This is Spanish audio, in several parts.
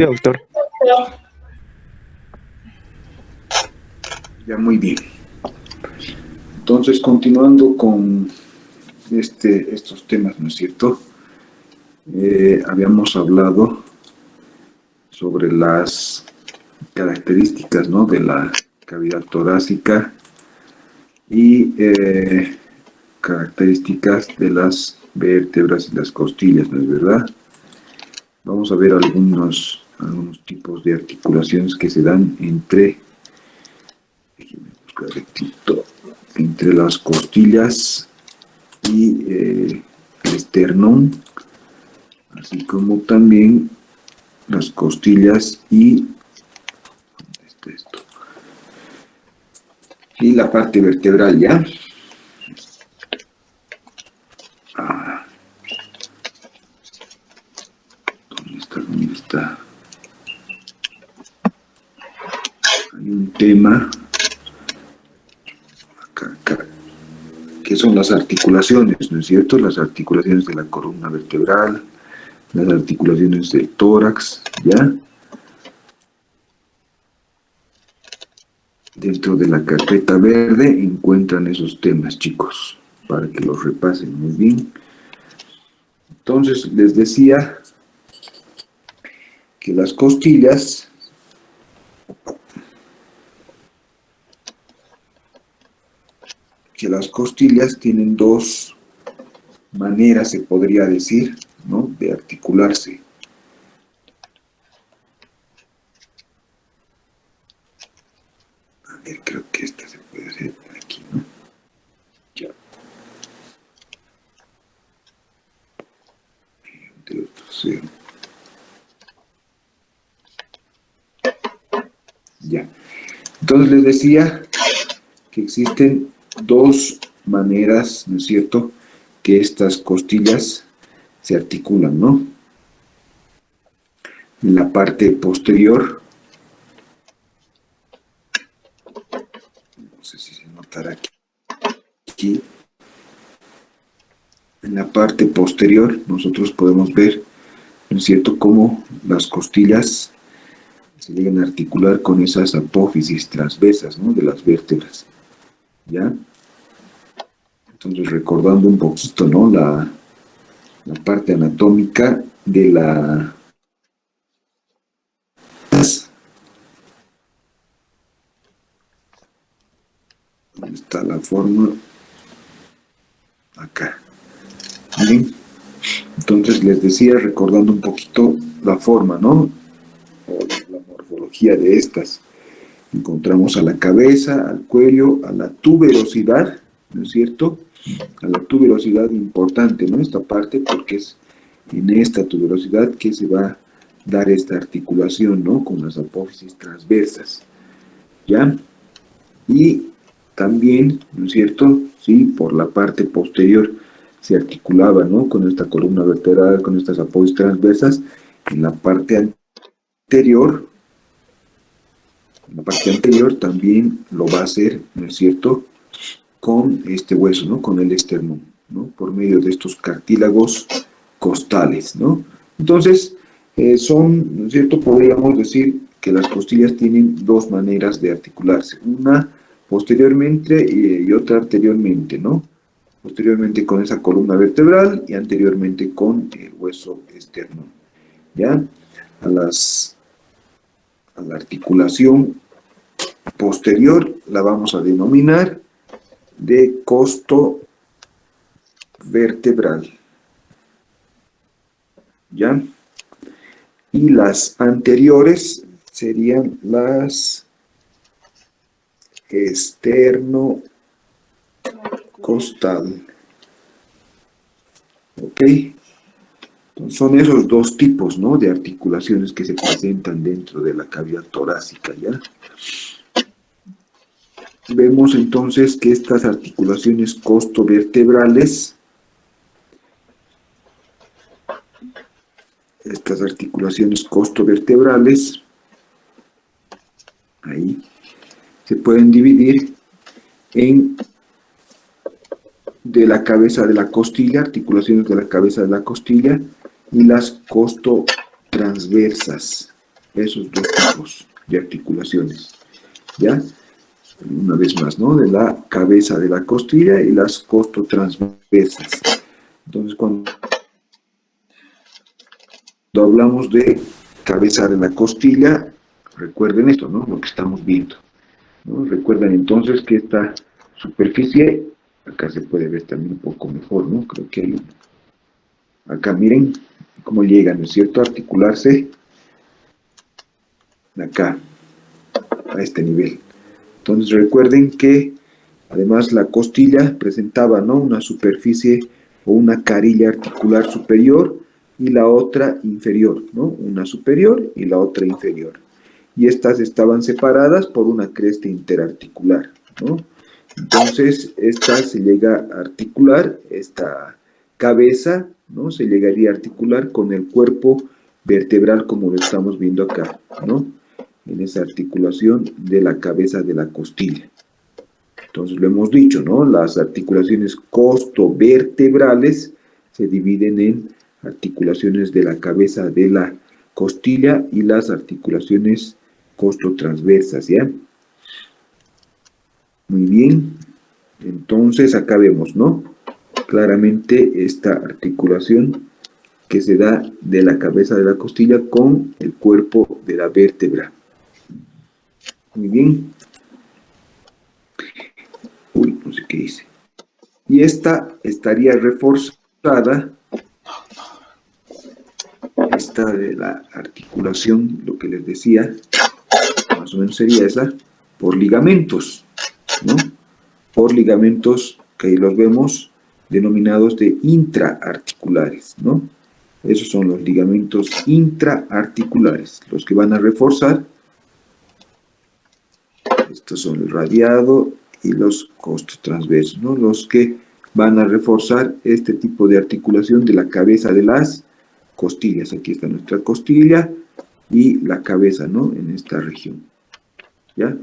Sí, doctor. Ya, muy bien. Entonces, continuando con estos temas, ¿no es cierto? Habíamos hablado sobre las características, ¿no?, de la cavidad torácica y características de las vértebras y las costillas, ¿no es verdad? Vamos a ver algunos tipos de articulaciones que se dan entre las costillas y el esternón, así como también las costillas y la parte vertebral, ¿ya? ¿Dónde está? Hay un tema acá, que son las articulaciones, ¿no es cierto? Las articulaciones de la columna vertebral, las articulaciones del tórax, ¿ya? Dentro de la carpeta verde encuentran esos temas, chicos, para que los repasen muy bien. Entonces, les decía que las costillas tienen dos maneras, se podría decir, ¿no?, de articularse. A ver, creo que esta se puede hacer aquí, ¿no? Ya. Ya. Entonces les decía que existen dos maneras, ¿no es cierto?, que estas costillas se articulan, ¿no? En la parte posterior, no sé si se notará aquí, en la parte posterior nosotros podemos ver, ¿no es cierto?, cómo las costillas se llegan a articular con esas apófisis transversas, ¿no?, de las vértebras, ¿ya? Entonces, recordando un poquito, ¿no?, la parte anatómica de la... ¿Dónde está la forma? Acá. Bien. Entonces les decía, recordando un poquito la forma, ¿no?, o la morfología de estas. Encontramos a la cabeza, al cuello, a la tuberosidad, ¿no es cierto? A la tuberosidad importante, ¿no?, esta parte, porque es en esta tuberosidad que se va a dar esta articulación, ¿no?, con las apófisis transversas, ¿ya? Y también, ¿no es cierto?, sí, por la parte posterior se articulaba, ¿no?, con esta columna vertebral, con estas apófisis transversas. En la parte anterior también lo va a hacer, ¿no es cierto?, con este hueso, ¿no?, con el esternón, ¿no?, por medio de estos cartílagos costales, ¿no? Entonces, ¿no es cierto?, podríamos decir que las costillas tienen dos maneras de articularse, una posteriormente y otra anteriormente, ¿no? Posteriormente con esa columna vertebral y anteriormente con el hueso esternón, ¿ya? A la articulación posterior la vamos a denominar de costo vertebral, ¿ya? Y las anteriores serían las externo costal, ¿ok? Entonces son esos dos tipos, ¿no?, de articulaciones que se presentan dentro de la cavidad torácica, ¿ya? Vemos entonces que estas articulaciones costovertebrales, ahí, se pueden dividir en de la cabeza de la costilla, articulaciones de la cabeza de la costilla, y las costotransversas, esos dos tipos de articulaciones, ¿ya? Una vez más, ¿no? De la cabeza de la costilla y las costotransversas. Entonces, cuando hablamos de cabeza de la costilla, recuerden esto, ¿no? Lo que estamos viendo, ¿no? Recuerden entonces que esta superficie, acá se puede ver también un poco mejor, ¿no? Creo que hay acá miren cómo llega, ¿no es cierto?, a articularse acá, a este nivel. Entonces recuerden que además la costilla presentaba, ¿no?, una superficie o una carilla articular superior y la otra inferior, ¿no? Una superior y la otra inferior. Y estas estaban separadas por una cresta interarticular, ¿no? Entonces, esta se llega a articular, esta cabeza, ¿no? Se llegaría a articular con el cuerpo vertebral como lo estamos viendo acá, ¿no? En esa articulación de la cabeza de la costilla. Entonces lo hemos dicho, ¿no? Las articulaciones costovertebrales se dividen en articulaciones de la cabeza de la costilla y las articulaciones costotransversas, ¿ya? Muy bien. Entonces acá vemos, ¿no? Claramente esta articulación que se da de la cabeza de la costilla con el cuerpo de la vértebra. Muy bien. Uy, no sé qué hice. Y esta estaría reforzada, esta de la articulación, lo que les decía, más o menos sería esa, por ligamentos, ¿no? Por ligamentos que ahí los vemos denominados de intraarticulares, ¿no? Esos son los ligamentos intraarticulares, los que van a reforzar. Estos son el radiado y los costotransversos, ¿no? Los que van a reforzar este tipo de articulación de la cabeza de las costillas. Aquí está nuestra costilla y la cabeza, ¿no? En esta región, ¿ya?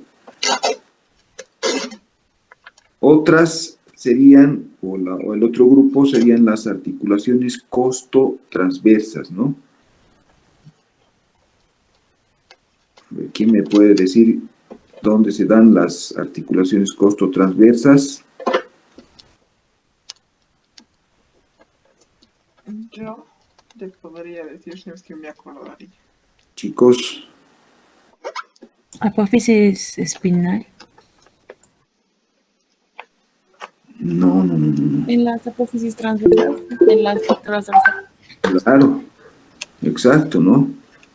Otras serían, o el otro grupo serían las articulaciones costotransversas, ¿no? ¿Quién me puede decir dónde se dan las articulaciones costotransversas? Yo te podría decir si es que me acordaría. Chicos. Apófisis espinal. No. En las apófisis transversales, en las transversales. Claro, exacto, ¿no?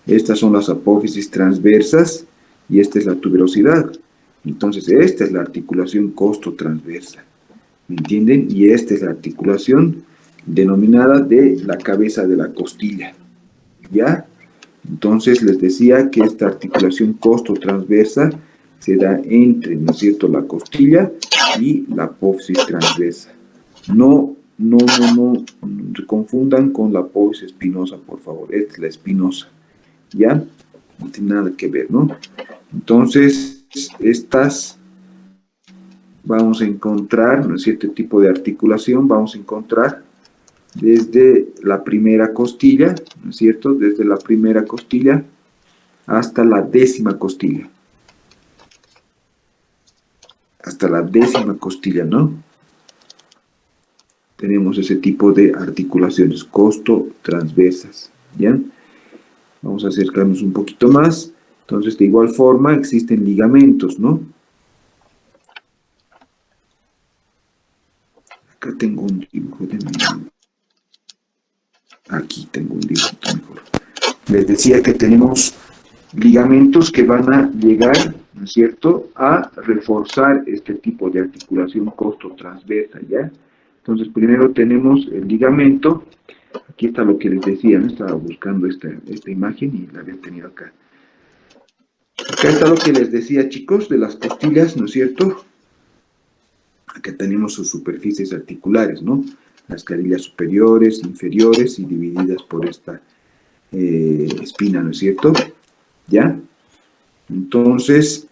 Estas son las apófisis transversas y esta es la tuberosidad. Entonces, esta es la articulación costotransversa, ¿me entienden? Y esta es la articulación denominada de la cabeza de la costilla, ¿ya? Entonces, les decía que esta articulación costotransversa se da entre, ¿no es cierto?, la costilla y la apófisis transversa. No se confundan con la apófisis espinosa, por favor. Esta es la espinosa, ¿ya? No tiene nada que ver, ¿no? Entonces, estas vamos a encontrar, ¿no es cierto?, tipo de articulación, vamos a encontrar desde la primera costilla, ¿no es cierto?, desde la primera costilla hasta la 10ª costilla. Hasta la 10ª costilla, ¿no? Tenemos ese tipo de articulaciones costotransversas, ¿ya? Vamos a acercarnos un poquito más. Entonces, de igual forma, existen ligamentos, ¿no? Acá tengo un dibujo de mi... Aquí tengo un dibujito mejor. Les decía que tenemos ligamentos que van a llegar, ¿no es cierto?, a reforzar este tipo de articulación costotransversa, ¿ya? Entonces, primero tenemos el ligamento. Aquí está lo que les decía, ¿no? Estaba buscando esta imagen y la había tenido acá. Acá está lo que les decía, chicos, de las costillas, ¿no es cierto? Acá tenemos sus superficies articulares, ¿no? Las carillas superiores, inferiores y divididas por esta espina, ¿no es cierto? ¿Ya? Entonces,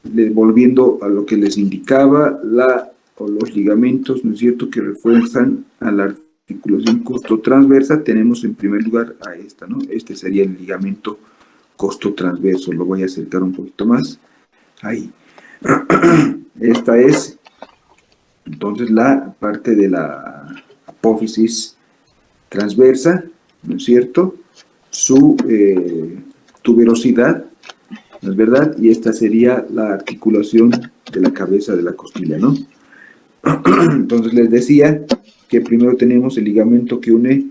volviendo a lo que les indicaba, los ligamentos, ¿no es cierto?, que refuerzan a la articulación costotransversa, tenemos en primer lugar a esta, ¿no? Este sería el ligamento costo transverso. Lo voy a acercar un poquito más. Ahí. Esta es entonces la parte de la apófisis transversa, ¿no es cierto? Su tuberosidad, ¿no es verdad? Y esta sería la articulación de la cabeza de la costilla, ¿no? Entonces les decía que primero tenemos el ligamento que une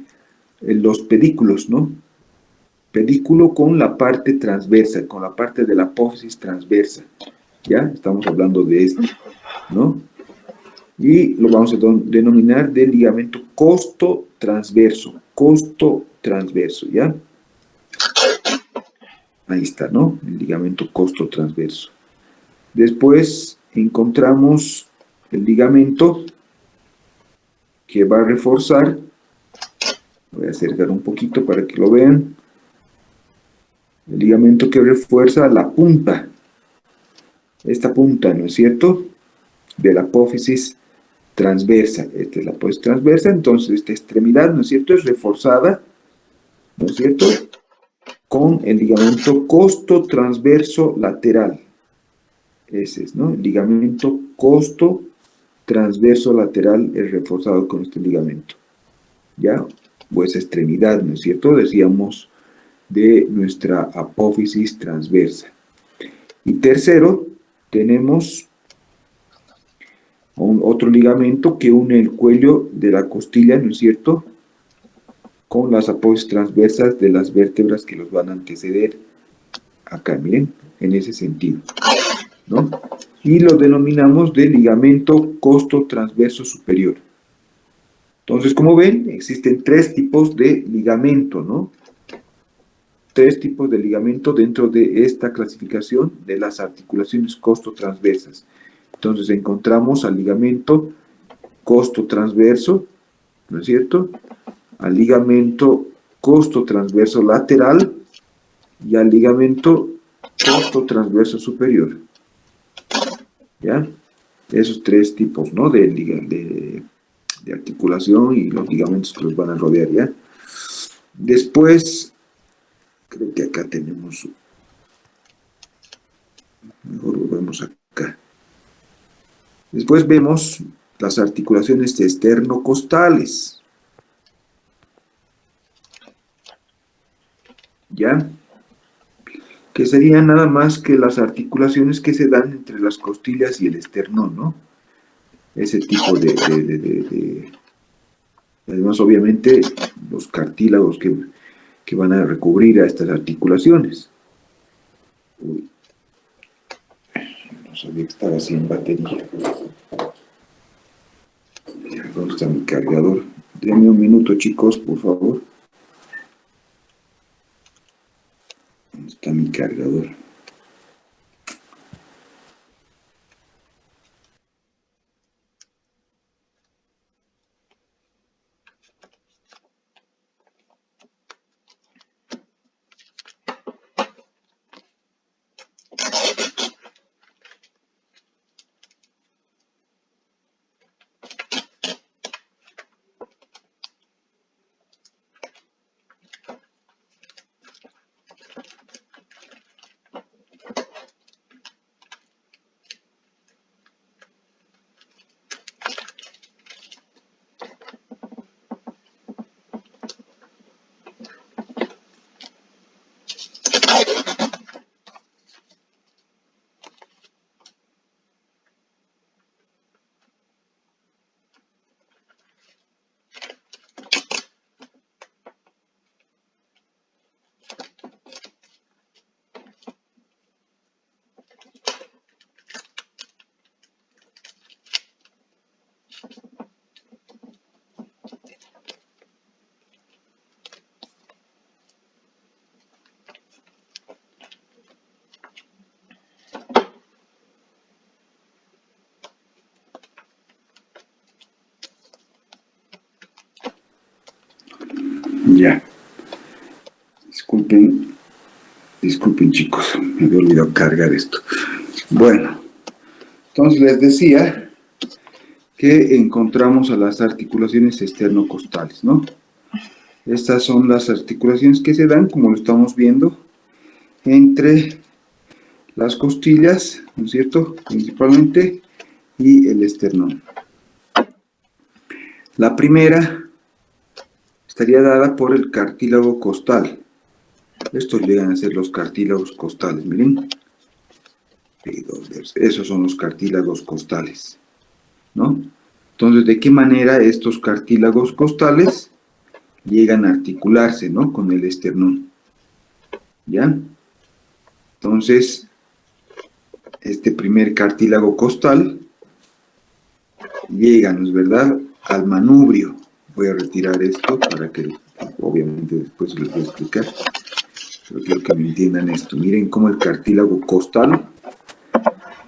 los pedículos, ¿no? Pedículo con la parte transversa, con la parte de la apófisis transversa. ¿Ya? Estamos hablando de esto, ¿no? Y lo vamos a denominar de ligamento costo transverso, ¿ya? Ahí está, ¿no? El ligamento costo transverso. Después encontramos el ligamento que va a reforzar, voy a acercar un poquito para que lo vean, el ligamento que refuerza la punta, esta punta, ¿no es cierto?, de la apófisis transversa. Esta es la apófisis transversa, entonces esta extremidad, ¿no es cierto?, es reforzada, ¿no es cierto?, con el ligamento costo transverso lateral. Ese es, ¿no?, el ligamento costo transverso lateral es reforzado con este ligamento, ¿ya? O esa extremidad, ¿no es cierto?, decíamos, de nuestra apófisis transversa. Y tercero, tenemos otro ligamento que une el cuello de la costilla, ¿no es cierto?, con las apófisis transversas de las vértebras que los van a anteceder acá, miren, en ese sentido, ¿no? Y lo denominamos de ligamento costo transverso superior. Entonces, como ven, existen tres tipos de ligamento, ¿no? Tres tipos de ligamento dentro de esta clasificación de las articulaciones costo transversas. Entonces encontramos al ligamento costo transverso, ¿no es cierto?, al ligamento costo transverso lateral y al ligamento costo transverso superior. ¿Ya? Esos tres tipos, ¿no?, de articulación y los ligamentos que los van a rodear, ¿ya? Después, creo que acá tenemos, mejor lo vemos acá. Después vemos las articulaciones esternocostales, ¿ya? Que serían nada más que las articulaciones que se dan entre las costillas y el esternón, ¿no? Ese tipo además, obviamente, los cartílagos que van a recubrir a estas articulaciones. Uy, no sabía que estaba sin batería. ¿Dónde está mi cargador? Denme un minuto, chicos, por favor. ¿Dónde está mi cargador? Ya. Disculpen chicos, me había olvidado cargar esto. Bueno, entonces les decía que encontramos a las articulaciones esternocostales, ¿no? Estas son las articulaciones que se dan, como lo estamos viendo, entre las costillas, ¿no es cierto?, principalmente, y el esternón. La primera estaría dada por el cartílago costal. Estos llegan a ser los cartílagos costales, miren. Esos son los cartílagos costales, ¿no? Entonces, ¿de qué manera estos cartílagos costales llegan a articularse, ¿no?, con el esternón? ¿Ya? Entonces, este primer cartílago costal llega, ¿no es verdad?, al manubrio. Voy a retirar esto para que, obviamente, después les voy a explicar. Pero quiero que me entiendan esto. Miren cómo el cartílago costal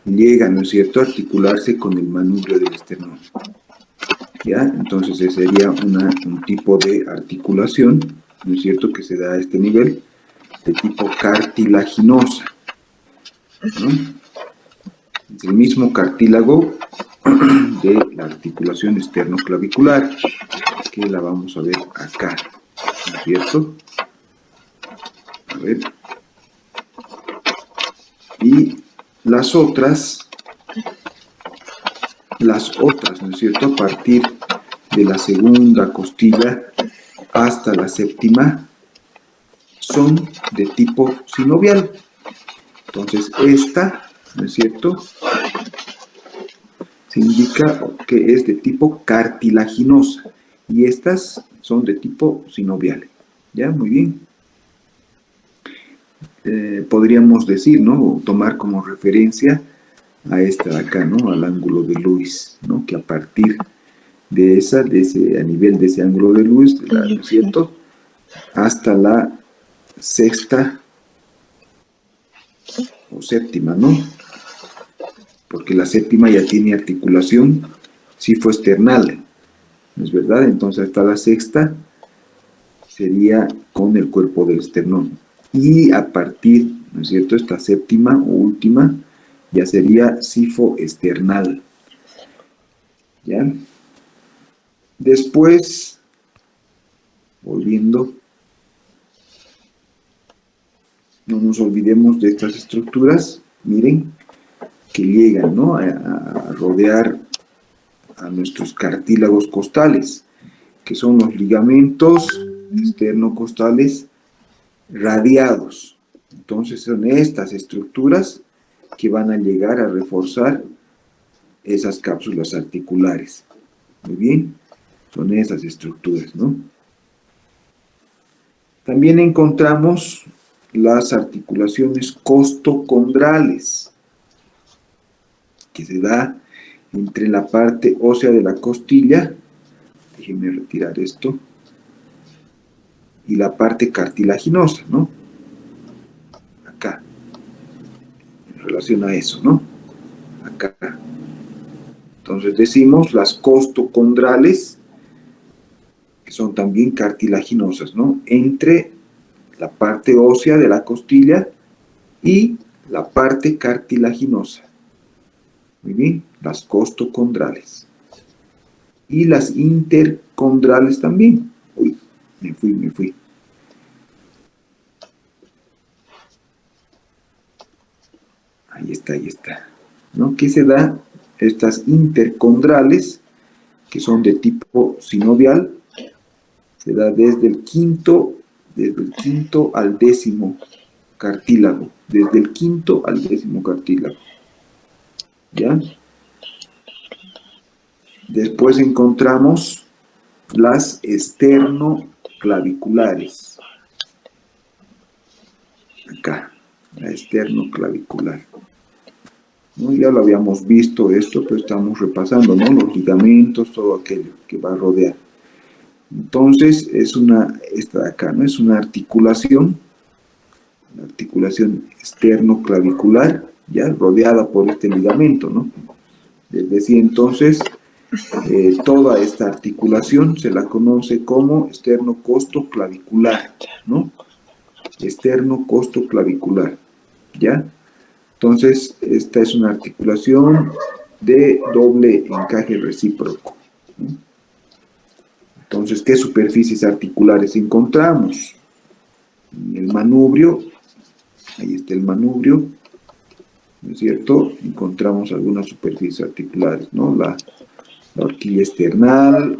llega, ¿no es cierto?, a articularse con el manubrio del esternón. ¿Ya? Entonces, ese sería un tipo de articulación, ¿no es cierto?, que se da a este nivel, de tipo cartilaginosa, ¿no? Es el mismo cartílago de la articulación esternoclavicular, que la vamos a ver acá, ¿no es cierto? A ver. Y las otras, ¿no es cierto?, a partir de la segunda costilla hasta la séptima, son de tipo sinovial. Entonces, esta, ¿no es cierto?, se indica que es de tipo cartilaginosa, y estas son de tipo sinovial. ¿Ya? Muy bien. Podríamos decir, ¿no?, o tomar como referencia a esta de acá, ¿no?, al ángulo de Lewis, ¿no?, que a partir de a nivel de ese ángulo de Lewis, ¿no es cierto?, hasta la sexta o séptima, ¿no?, porque la séptima ya tiene articulación sifoesternal, ¿no es verdad? Entonces hasta la sexta sería con el cuerpo del esternón, y a partir, ¿no es cierto?, esta séptima o última ya sería sifoesternal. ¿Ya? Después, volviendo, no nos olvidemos de estas estructuras, miren, que llegan, ¿no?, a rodear a nuestros cartílagos costales, que son los ligamentos esternocostales radiados. Entonces son estas estructuras que van a llegar a reforzar esas cápsulas articulares. Muy bien, son esas estructuras, ¿no? También encontramos las articulaciones costocondrales, que se da entre la parte ósea de la costilla, déjenme retirar esto, y la parte cartilaginosa, ¿no?, acá, en relación a eso, ¿no?, acá. Entonces decimos las costocondrales, que son también cartilaginosas, ¿no?, entre la parte ósea de la costilla y la parte cartilaginosa. Muy bien, las costocondrales. Y las intercondrales también. Uy, me fui. Ahí está. ¿No? ¿Qué se da? Estas intercondrales, que son de tipo sinovial, se da desde el quinto al décimo cartílago. Desde el quinto al décimo cartílago. ¿Ya? Después encontramos las esternoclaviculares. Acá, la esternoclavicular. ¿No? Ya lo habíamos visto esto, pero estamos repasando, ¿no?, los ligamentos, todo aquello que va a rodear. Entonces, esta de acá, ¿no?, es una articulación, la articulación esternoclavicular, ya rodeada por este ligamento, ¿no? Es decir, entonces, toda esta articulación se la conoce como esternocostoclavicular, ¿no? Esternocostoclavicular, ¿ya? Entonces, esta es una articulación de doble encaje recíproco, ¿no? Entonces, ¿qué superficies articulares encontramos? En el manubrio Ahí está el manubrio, ¿no es cierto? Encontramos algunas superficies articulares, ¿no? La horquilla esternal,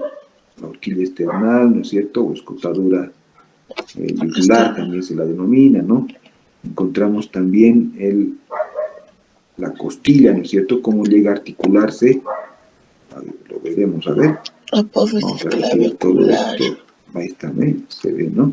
¿no es cierto? O escotadura yugular también se la denomina, ¿no? Encontramos también la costilla, ¿no es cierto? Cómo llega a articularse. A ver, lo veremos, a ver. Vamos a retirar todo esto. Ahí está, ¿eh? Se ve, ¿no?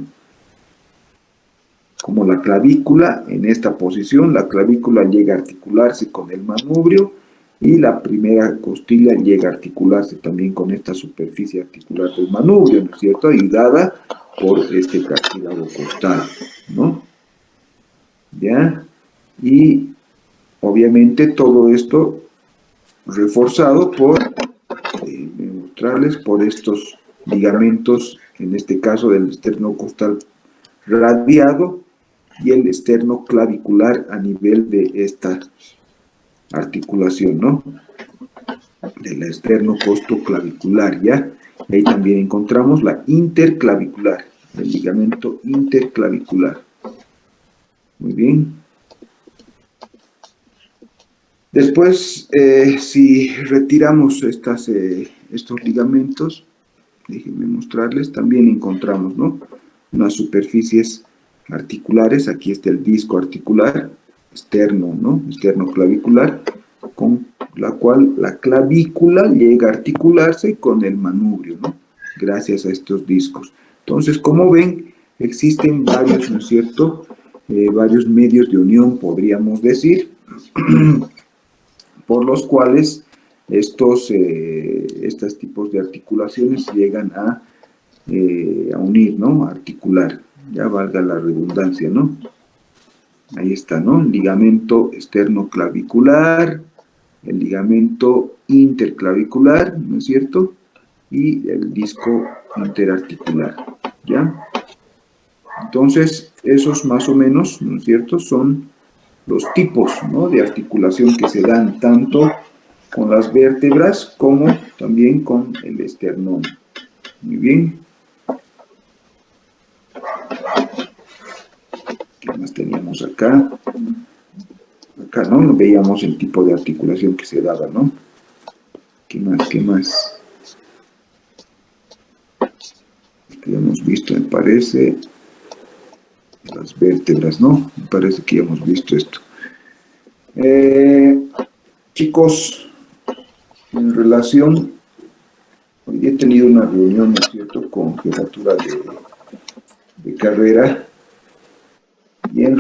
Como la clavícula, en esta posición, la clavícula llega a articularse con el manubrio y la primera costilla llega a articularse también con esta superficie articular del manubrio, ¿no es cierto? Ayudada por este cartílago costal, ¿no? ¿Ya? Y obviamente todo esto reforzado por, mostrarles por estos ligamentos, en este caso del esternocostal radiado y el esternoclavicular a nivel de esta articulación, ¿no? Del esternocostoclavicular, ¿ya? Ahí también encontramos la interclavicular, el ligamento interclavicular. Muy bien. Después, si retiramos estos ligamentos, déjenme mostrarles, también encontramos, ¿no? Unas superficies articulares, aquí está el disco articular, externo, ¿no? Esternoclavicular, con la cual la clavícula llega a articularse con el manubrio, ¿no? Gracias a estos discos. Entonces, como ven, existen varios, ¿no es cierto? Varios medios de unión, podríamos decir, por los cuales estos tipos de articulaciones llegan a unir, ¿no? A articular, ya valga la redundancia, ¿no? Ahí está, ¿no? El ligamento esternoclavicular, el ligamento interclavicular, ¿no es cierto? Y el disco interarticular, ¿ya? Entonces, esos más o menos, ¿no es cierto?, son los tipos, ¿no?, de articulación que se dan tanto con las vértebras como también con el esternón. Muy bien. ¿Qué más teníamos acá? Acá, ¿no? Veíamos el tipo de articulación que se daba, ¿no? ¿Qué más? ¿Qué más? Esto ya hemos visto, me parece. Las vértebras, ¿no? Me parece que ya hemos visto esto. Chicos, en relación, hoy he tenido una reunión, ¿no es cierto?, con jefatura de carrera, y en